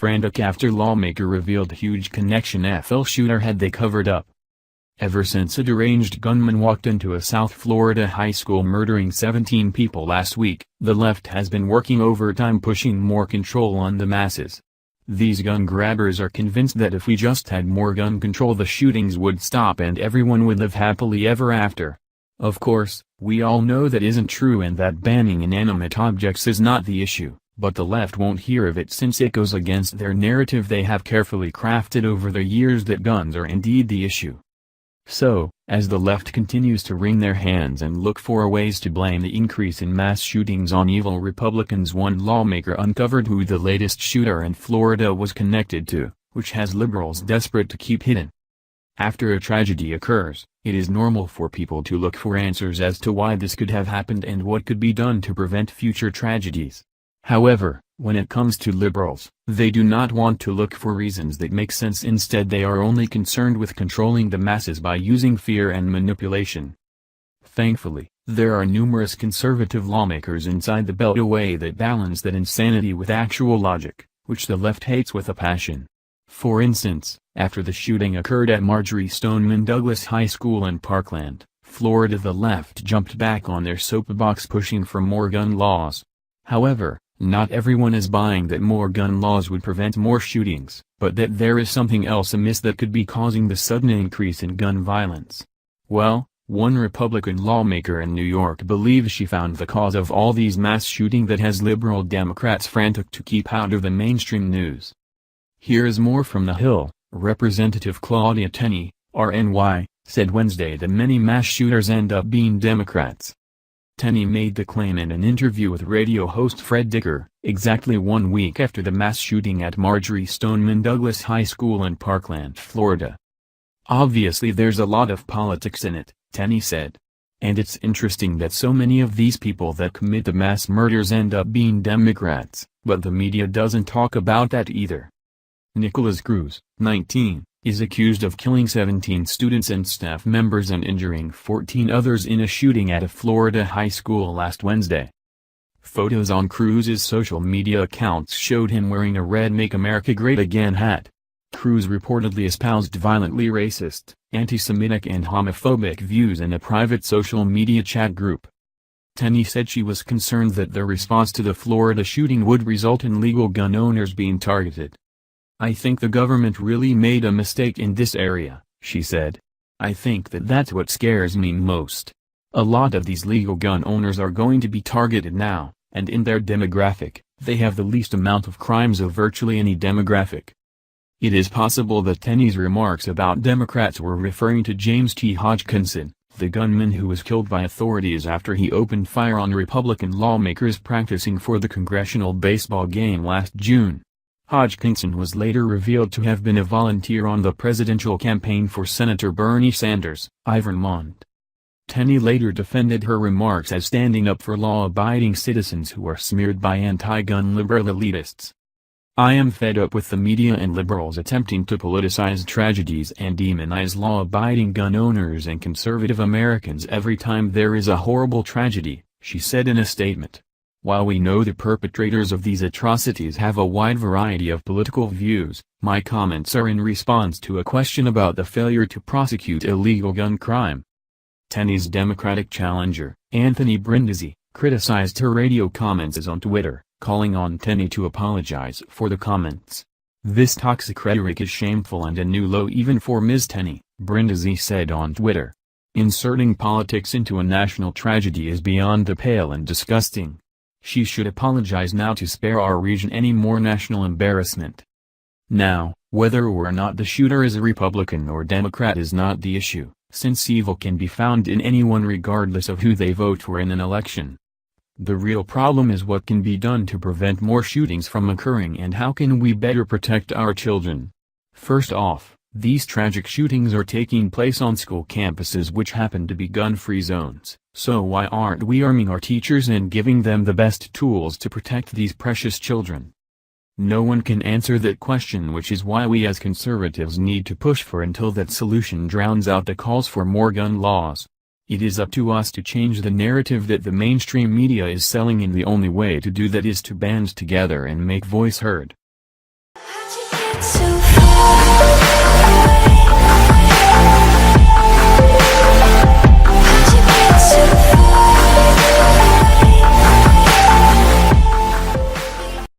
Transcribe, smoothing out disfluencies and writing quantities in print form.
Frantic after Lawmaker revealed huge Connection FL shooter had they covered up. Ever since a deranged gunman walked into a South Florida high school murdering 17 people last week, the left has been working overtime pushing more control on the masses. These gun grabbers are convinced that if we just had more gun control the shootings would stop and everyone would live happily ever after. Of course, we all know that isn't true and that banning inanimate objects is not the issue, but the left won't hear of it since it goes against their narrative they have carefully crafted over the years that guns are indeed the issue. So, as the left continues to wring their hands and look for ways to blame the increase in mass shootings on evil Republicans, one lawmaker uncovered who the latest shooter in Florida was connected to, which has liberals desperate to keep hidden. After a tragedy occurs, it is normal for people to look for answers as to why this could have happened and what could be done to prevent future tragedies. However, when it comes to liberals, they do not want to look for reasons that make sense. Instead, they are only concerned with controlling the masses by using fear and manipulation. Thankfully, there are numerous conservative lawmakers inside the Beltway that balance that insanity with actual logic, which the left hates with a passion. For instance, after the shooting occurred at Marjory Stoneman Douglas High School in Parkland, Florida, the left jumped back on their soapbox pushing for more gun laws. However, not everyone is buying that more gun laws would prevent more shootings, but that there is something else amiss that could be causing the sudden increase in gun violence. Well, one Republican lawmaker in New York believes she found the cause of all these mass shootings that has liberal Democrats frantic to keep out of the mainstream news. Here is more from the Hill. Representative Claudia Tenney, RNY, said Wednesday that many mass shooters end up being Democrats. Tenney made the claim in an interview with radio host Fred Dicker, exactly 1 week after the mass shooting at Marjory Stoneman Douglas High School in Parkland, Florida. Obviously there's a lot of politics in it, Tenney said. And it's interesting that so many of these people that commit the mass murders end up being Democrats, but the media doesn't talk about that either. Nicholas Cruz, 19, is accused of killing 17 students and staff members and injuring 14 others in a shooting at a Florida high school last Wednesday. Photos on Cruz's social media accounts showed him wearing a red "Make America Great Again" hat. Cruz reportedly espoused violently racist, anti-Semitic and homophobic views in a private social media chat group. Tenney said she was concerned that the response to the Florida shooting would result in legal gun owners being targeted. "I think the government really made a mistake in this area," she said. "I think that that's what scares me most. A lot of these legal gun owners are going to be targeted now, and in their demographic, they have the least amount of crimes of virtually any demographic." It is possible that Tenney's remarks about Democrats were referring to James T. Hodgkinson, the gunman who was killed by authorities after he opened fire on Republican lawmakers practicing for the congressional baseball game last June. Hodgkinson was later revealed to have been a volunteer on the presidential campaign for Senator Bernie Sanders, Vermont. Tenney later defended her remarks as standing up for law-abiding citizens who are smeared by anti-gun liberal elitists. "I am fed up with the media and liberals attempting to politicize tragedies and demonize law-abiding gun owners and conservative Americans every time there is a horrible tragedy," she said in a statement. "While we know the perpetrators of these atrocities have a wide variety of political views, my comments are in response to a question about the failure to prosecute illegal gun crime." Tenney's Democratic challenger, Anthony Brindisi, criticized her radio comments on Twitter, calling on Tenney to apologize for the comments. "This toxic rhetoric is shameful and a new low even for Ms. Tenney," Brindisi said on Twitter. "Inserting politics into a national tragedy is beyond the pale and disgusting. She should apologize now to spare our region any more national embarrassment." Now, whether or not the shooter is a Republican or Democrat is not the issue, since evil can be found in anyone regardless of who they vote for in an election. The real problem is what can be done to prevent more shootings from occurring and how can we better protect our children. First off, these tragic shootings are taking place on school campuses which happen to be gun-free zones, so why aren't we arming our teachers and giving them the best tools to protect these precious children? No one can answer that question, which is why we as conservatives need to push for until that solution drowns out the calls for more gun laws. It is up to us to change the narrative that the mainstream media is selling, and the only way to do that is to band together and make voice heard. it's so